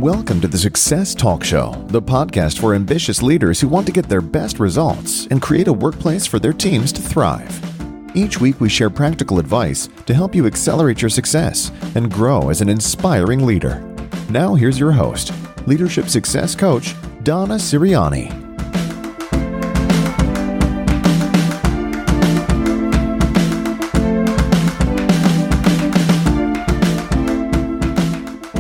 Welcome to the Success Talk Show, the podcast for ambitious leaders who want to get their best results and create a workplace for their teams to thrive. Each week we share practical advice to help you accelerate your success and grow as an inspiring leader. Now here's your host, Leadership Success Coach, Donna Siriani.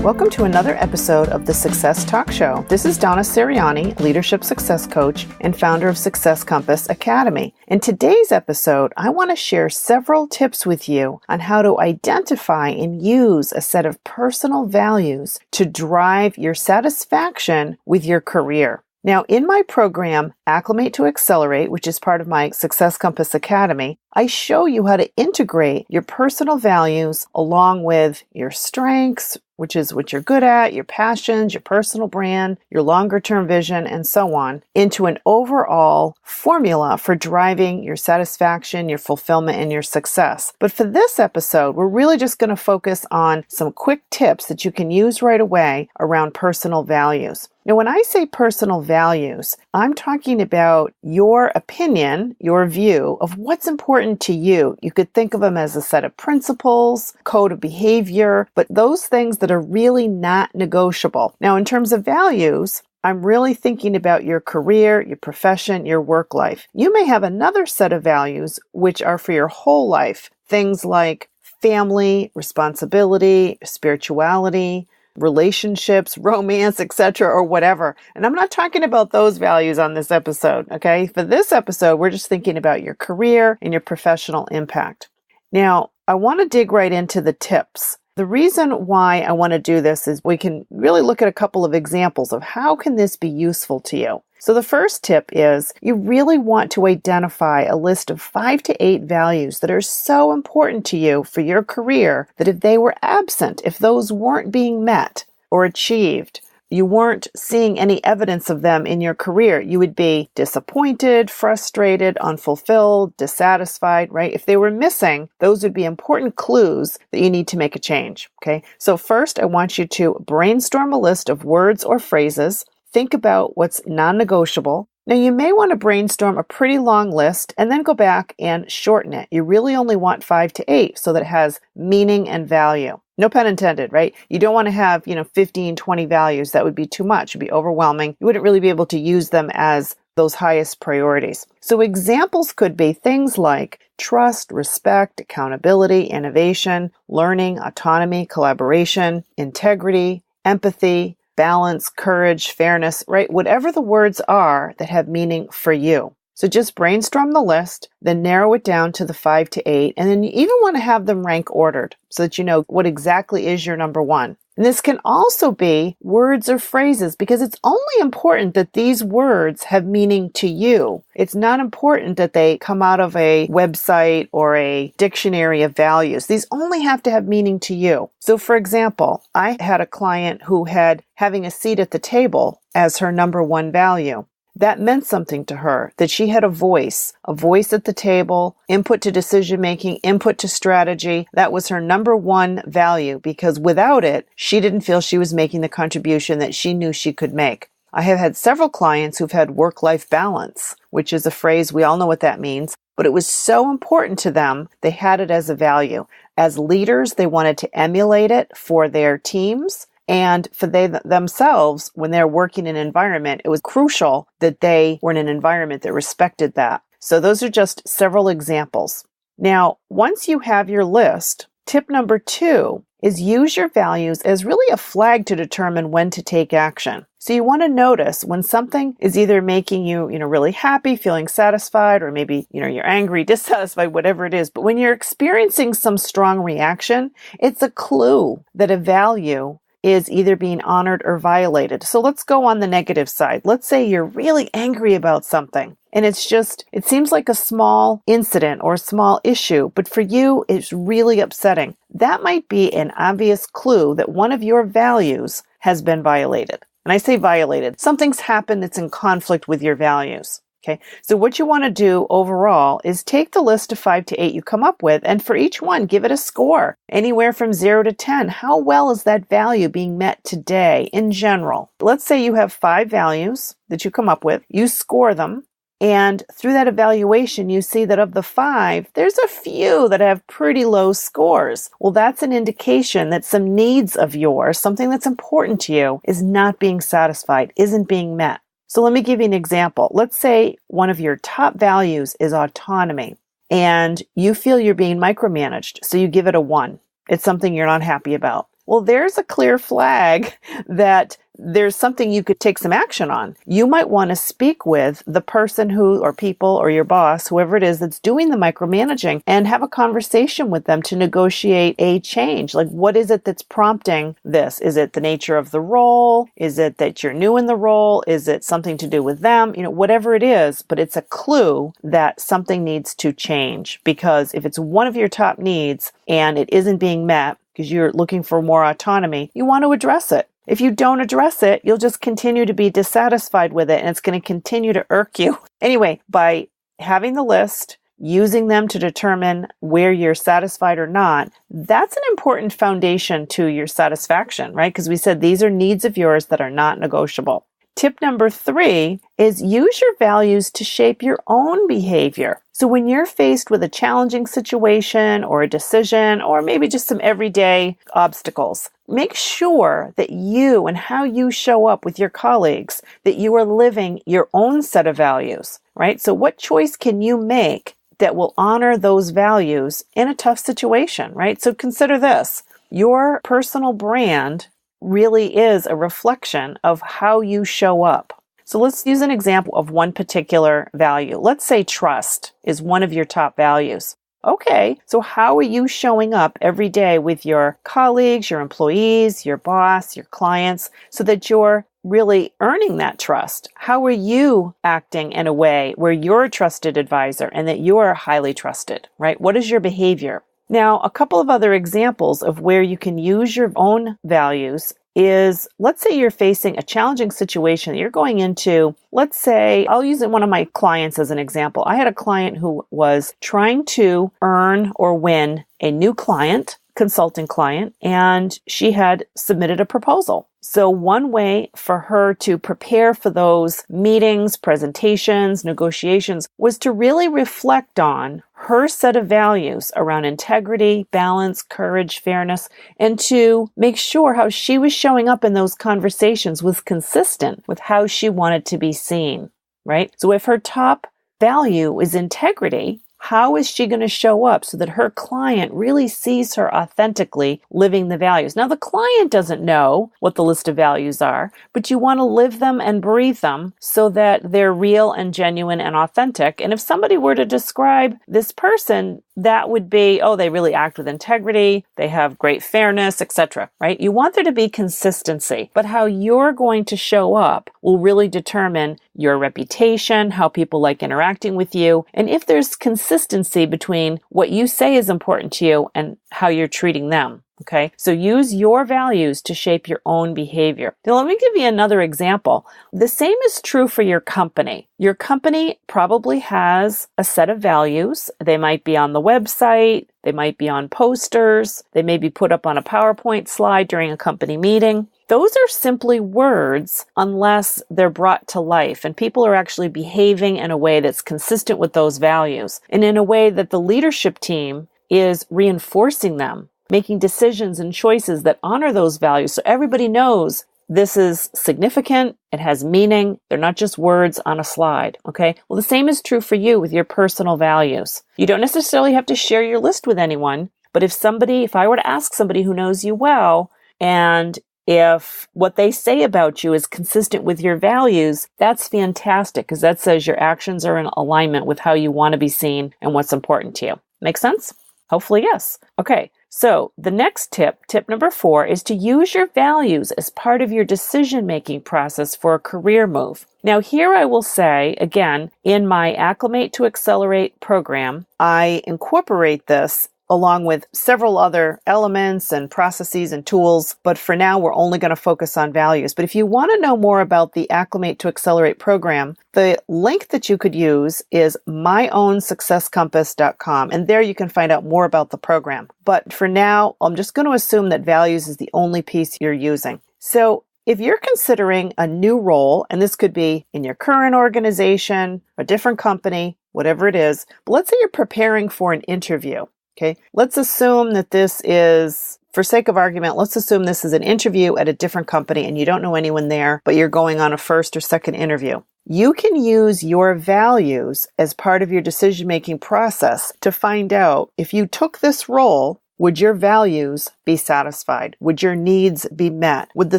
Welcome to another episode of the Success Talk Show. This is Donna Siriani, Leadership Success Coach and founder of Success Compass Academy. In today's episode, I want to share several tips with you on how to identify and use a set of personal values to drive your satisfaction with your career. Now, in my program, Acclimate to Accelerate, which is part of my Success Compass Academy, I show you how to integrate your personal values along with your strengths, which is what you're good at, your passions, your personal brand, your longer-term vision, and so on, into an overall formula for driving your satisfaction, your fulfillment, and your success. But for this episode, we're really just going to focus on some quick tips that you can use right away around personal values. Now, when I say personal values, I'm talking about your opinion, your view of what's important to you. You could think of them as a set of principles, code of behavior, but those things that are really not negotiable. Now, in terms of values, I'm really thinking about your career, your profession, your work life. You may have another set of values which are for your whole life. Things like family, responsibility, spirituality, relationships, romance, etc., or whatever. And I'm not talking about those values on this episode, okay? For this episode, we're just thinking about your career and your professional impact. Now, I want to dig right into the tips. The reason why I want to do this is we can really look at a couple of examples of how can this be useful to you. So the first tip is you really want to identify a list of 5 to 8 values that are so important to you for your career that if they were absent, if those weren't being met or achieved, you weren't seeing any evidence of them in your career, you would be disappointed, frustrated, unfulfilled, dissatisfied, right? If they were missing, those would be important clues that you need to make a change, okay? So first, I want you to brainstorm a list of words or phrases. Think about what's non-negotiable. Now, you may want to brainstorm a pretty long list and then go back and shorten it. You really only want 5 to 8 so that it has meaning and value. No pun intended, right? You don't want to have, 15, 20 values. That would be too much. It would be overwhelming. You wouldn't really be able to use them as those highest priorities. So examples could be things like trust, respect, accountability, innovation, learning, autonomy, collaboration, integrity, empathy, balance, courage, fairness, right? Whatever the words are that have meaning for you. So just brainstorm the list, then narrow it down to the 5 to 8, and then you even want to have them rank ordered so that you know what exactly is your number one. And this can also be words or phrases because it's only important that these words have meaning to you. It's not important that they come out of a website or a dictionary of values. These only have to have meaning to you. So for example, I had a client who had having a seat at the table as her number one value. That meant something to her, that she had a voice at the table, input to decision-making, input to strategy. That was her number one value because without it, she didn't feel she was making the contribution that she knew she could make. I have had several clients who've had work-life balance, which is a phrase we all know what that means, but it was so important to them, they had it as a value. As leaders, they wanted to emulate it for their teams. And for themselves, when they're working in an environment, it was crucial that they were in an environment that respected that. So those are just several examples. Now, once you have your list, tip number 2 is use your values as really a flag to determine when to take action. So you want to notice when something is either making you, really happy, feeling satisfied, or maybe, you're angry, dissatisfied, whatever it is. But when you're experiencing some strong reaction, it's a clue that a value is either being honored or violated. So let's go on the negative side. Let's say you're really angry about something and it seems like a small incident or a small issue, but for you, it's really upsetting. That might be an obvious clue that one of your values has been violated. And I say violated. Something's happened that's in conflict with your values. Okay, so what you want to do overall is take the list of 5 to 8 you come up with, and for each one, give it a score, anywhere from 0 to 10. How well is that value being met today in general? Let's say you have 5 values that you come up with, you score them, and through that evaluation, you see that of the 5, there's a few that have pretty low scores. Well, that's an indication that some needs of yours, something that's important to you, is not being satisfied, isn't being met. So let me give you an example. Let's say one of your top values is autonomy, and you feel you're being micromanaged, so you give it a 1. It's something you're not happy about. Well, there's a clear flag that there's something you could take some action on. You might want to speak with the person who, or people, or your boss, whoever it is that's doing the micromanaging, and have a conversation with them to negotiate a change. Like, what is it that's prompting this? Is it the nature of the role? Is it that you're new in the role? Is it something to do with them? Whatever it is, but it's a clue that something needs to change. Because if it's one of your top needs and it isn't being met, because you're looking for more autonomy, you want to address it. If you don't address it, you'll just continue to be dissatisfied with it, and it's going to continue to irk you. Anyway, by having the list, using them to determine where you're satisfied or not, that's an important foundation to your satisfaction, right? Because we said these are needs of yours that are not negotiable. Tip number 3 is use your values to shape your own behavior. So when you're faced with a challenging situation or a decision, or maybe just some everyday obstacles, make sure that you and how you show up with your colleagues, that you are living your own set of values, right? So what choice can you make that will honor those values in a tough situation, right? So consider this. Your personal brand really is a reflection of how you show up. So let's use an example of one particular value. Let's say trust is one of your top values. Okay, so how are you showing up every day with your colleagues, your employees, your boss, your clients, so that you're really earning that trust? How are you acting in a way where you're a trusted advisor and that you are highly trusted, right? What is your behavior? Now, a couple of other examples of where you can use your own values is, let's say you're facing a challenging situation that you're going into. Let's say, I'll use one of my clients as an example. I had a client who was trying to earn or win a new client, consulting client, and she had submitted a proposal. So one way for her to prepare for those meetings, presentations, negotiations was to really reflect on her set of values around integrity, balance, courage, fairness, and to make sure how she was showing up in those conversations was consistent with how she wanted to be seen, right? So if her top value is integrity, how is she going to show up so that her client really sees her authentically living the values? Now, the client doesn't know what the list of values are, but you want to live them and breathe them so that they're real and genuine and authentic. And if somebody were to describe this person, that would be, oh, they really act with integrity, they have great fairness, etc., right? You want there to be consistency, but how you're going to show up will really determine your reputation, how people like interacting with you, and if there's consistency between what you say is important to you and how you're treating them. Okay, so use your values to shape your own behavior. Now, let me give you another example. The same is true for your company. Your company probably has a set of values. They might be on the website. They might be on posters. They may be put up on a PowerPoint slide during a company meeting. Those are simply words unless they're brought to life and people are actually behaving in a way that's consistent with those values and in a way that the leadership team is reinforcing them, making decisions and choices that honor those values so everybody knows this is significant, it has meaning, they're not just words on a slide, okay? Well, the same is true for you with your personal values. You don't necessarily have to share your list with anyone, but if I were to ask somebody who knows you well, and if what they say about you is consistent with your values, that's fantastic because that says your actions are in alignment with how you want to be seen and what's important to you. Make sense? Hopefully, yes. Okay, so the next tip number 4, is to use your values as part of your decision-making process for a career move. Now, here I will say, again, in my Acclimate to Accelerate program, I incorporate this along with several other elements and processes and tools. But for now, we're only going to focus on values. But if you want to know more about the Acclimate to Accelerate program, the link that you could use is myOwnSuccessCompass.com. And there you can find out more about the program. But for now, I'm just going to assume that values is the only piece you're using. So if you're considering a new role, and this could be in your current organization, a different company, whatever it is, but let's say you're preparing for an interview, okay? Let's assume that this is, for sake of argument, let's assume this is an interview at a different company and you don't know anyone there, but you're going on a first or second interview. You can use your values as part of your decision-making process to find out if you took this role, would your values be satisfied? Would your needs be met? Would the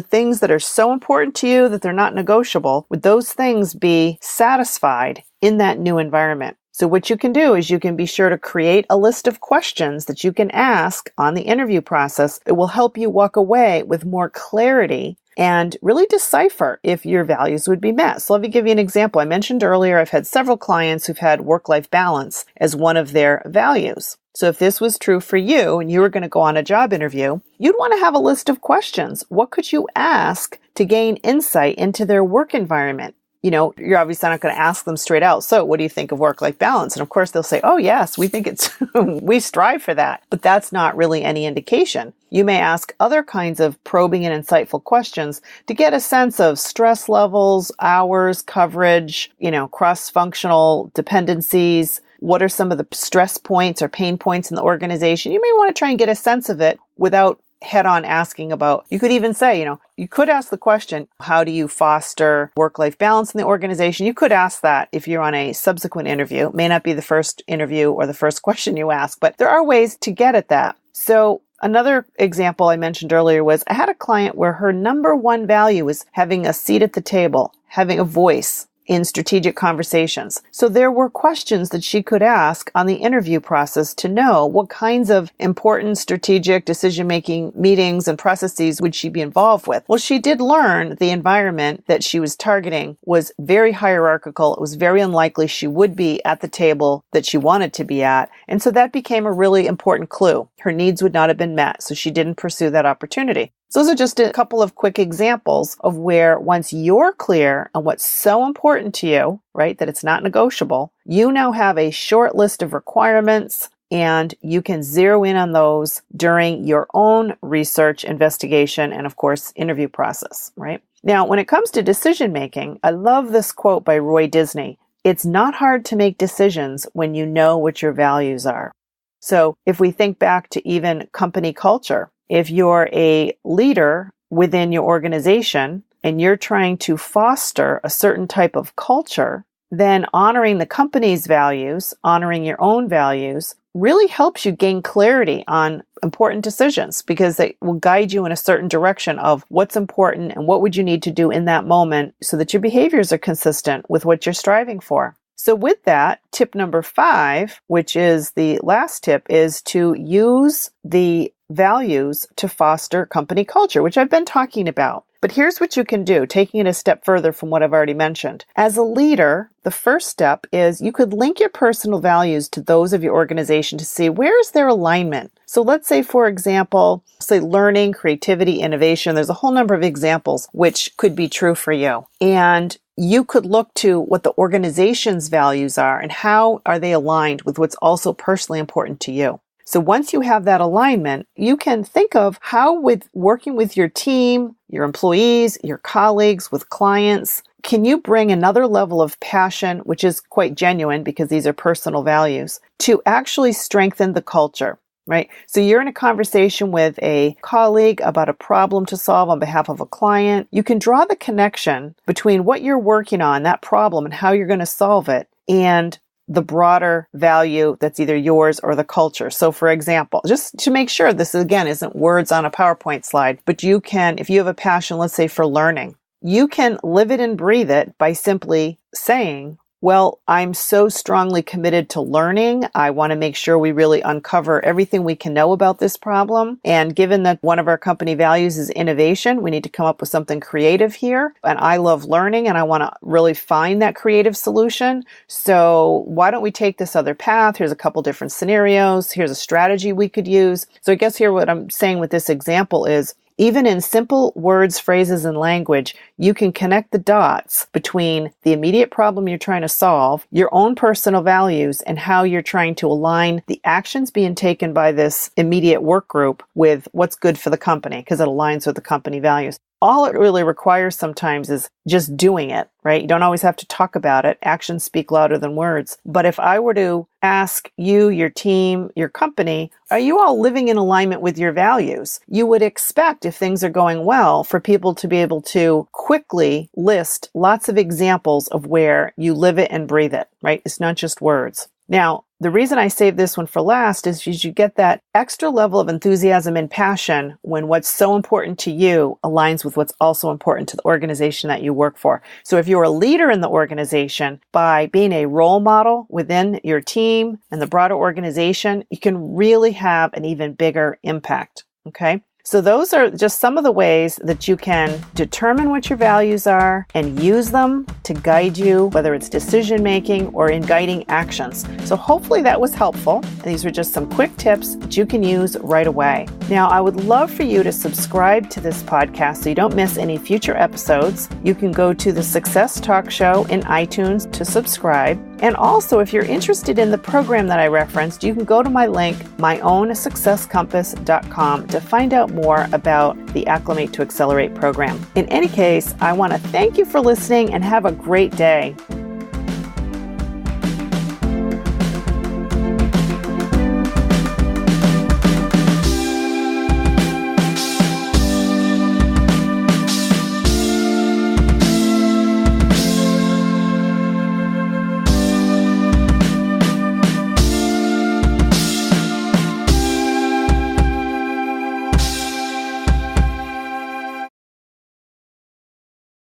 things that are so important to you that they're not negotiable, would those things be satisfied in that new environment? So what you can do is you can be sure to create a list of questions that you can ask on the interview process that will help you walk away with more clarity and really decipher if your values would be met. So let me give you an example. I mentioned earlier, I've had several clients who've had work-life balance as one of their values. So if this was true for you and you were going to go on a job interview, you'd want to have a list of questions. What could you ask to gain insight into their work environment? You know, you're obviously not going to ask them straight out. So what do you think of work-life balance? And of course they'll say, oh yes, we think it's, we strive for that. But that's not really any indication. You may ask other kinds of probing and insightful questions to get a sense of stress levels, hours, coverage, cross-functional dependencies. What are some of the stress points or pain points in the organization? You may want to try and get a sense of it without head-on asking about. You could even say, you could ask the question, how do you foster work-life balance in the organization? You could ask that if you're on a subsequent interview. It may not be the first interview or the first question you ask, but there are ways to get at that. So another example I mentioned earlier was I had a client where her number one value was having a seat at the table, having a voice in strategic conversations. So there were questions that she could ask on the interview process to know what kinds of important strategic decision-making meetings and processes would she be involved with. Well, she did learn the environment that she was targeting was very hierarchical. It was very unlikely she would be at the table that she wanted to be at. And so that became a really important clue. Her needs would not have been met, so she didn't pursue that opportunity. So those are just a couple of quick examples of where once you're clear on what's so important to you, right, that it's not negotiable, you now have a short list of requirements and you can zero in on those during your own research, investigation, and of course, interview process, right? Now, when it comes to decision making, I love this quote by Roy Disney. It's not hard to make decisions when you know what your values are. So if we think back to even company culture, if you're a leader within your organization and you're trying to foster a certain type of culture, then honoring the company's values, honoring your own values, really helps you gain clarity on important decisions because they will guide you in a certain direction of what's important and what would you need to do in that moment so that your behaviors are consistent with what you're striving for. So with that, tip number 5, which is the last tip, is to use the values to foster company culture, which I've been talking about. But here's what you can do, taking it a step further from what I've already mentioned. As a leader, the first step is you could link your personal values to those of your organization to see where is their alignment. So let's say, for example, say learning, creativity, innovation. There's a whole number of examples which could be true for you. And you could look to what the organization's values are and how are they aligned with what's also personally important to you. So once you have that alignment, you can think of how with working with your team, your employees, your colleagues, with clients, can you bring another level of passion, which is quite genuine because these are personal values, to actually strengthen the culture, right? So you're in a conversation with a colleague about a problem to solve on behalf of a client. You can draw the connection between what you're working on, that problem, and how you're going to solve it, and the broader value that's either yours or the culture. So for example, just to make sure this again isn't words on a PowerPoint slide, but you can, if you have a passion, let's say for learning, you can live it and breathe it by simply saying, Well, I'm so strongly committed to learning. I want to make sure we really uncover everything we can know about this problem. And given that one of our company values is innovation, we need to come up with something creative here. And I love learning and I want to really find that creative solution. So why don't we take this other path? Here's a couple different scenarios. Here's a strategy we could use. So I guess here what I'm saying with this example is, even in simple words, phrases, and language, you can connect the dots between the immediate problem you're trying to solve, your own personal values, and how you're trying to align the actions being taken by this immediate work group with what's good for the company, because it aligns with the company values. All it really requires sometimes is just doing it, right? You don't always have to talk about it. Actions speak louder than words. But if I were to ask you, your team, your company, are you all living in alignment with your values? You would expect, if things are going well, for people to be able to quickly list lots of examples of where you live it and breathe it, right? It's not just words. Now, the reason I saved this one for last is you get that extra level of enthusiasm and passion when what's so important to you aligns with what's also important to the organization that you work for. So if you're a leader in the organization, by being a role model within your team and the broader organization, you can really have an even bigger impact. Okay? So those are just some of the ways that you can determine what your values are and use them to guide you, whether it's decision making or in guiding actions. So hopefully that was helpful. These are just some quick tips that you can use right away. Now, I would love for you to subscribe to this podcast so you don't miss any future episodes. You can go to the Success Talk Show in iTunes to subscribe. And also, if you're interested in the program that I referenced, you can go to my link, myownsuccesscompass.com, to find out more about the Acclimate to Accelerate program. In any case, I want to thank you for listening and have a great day.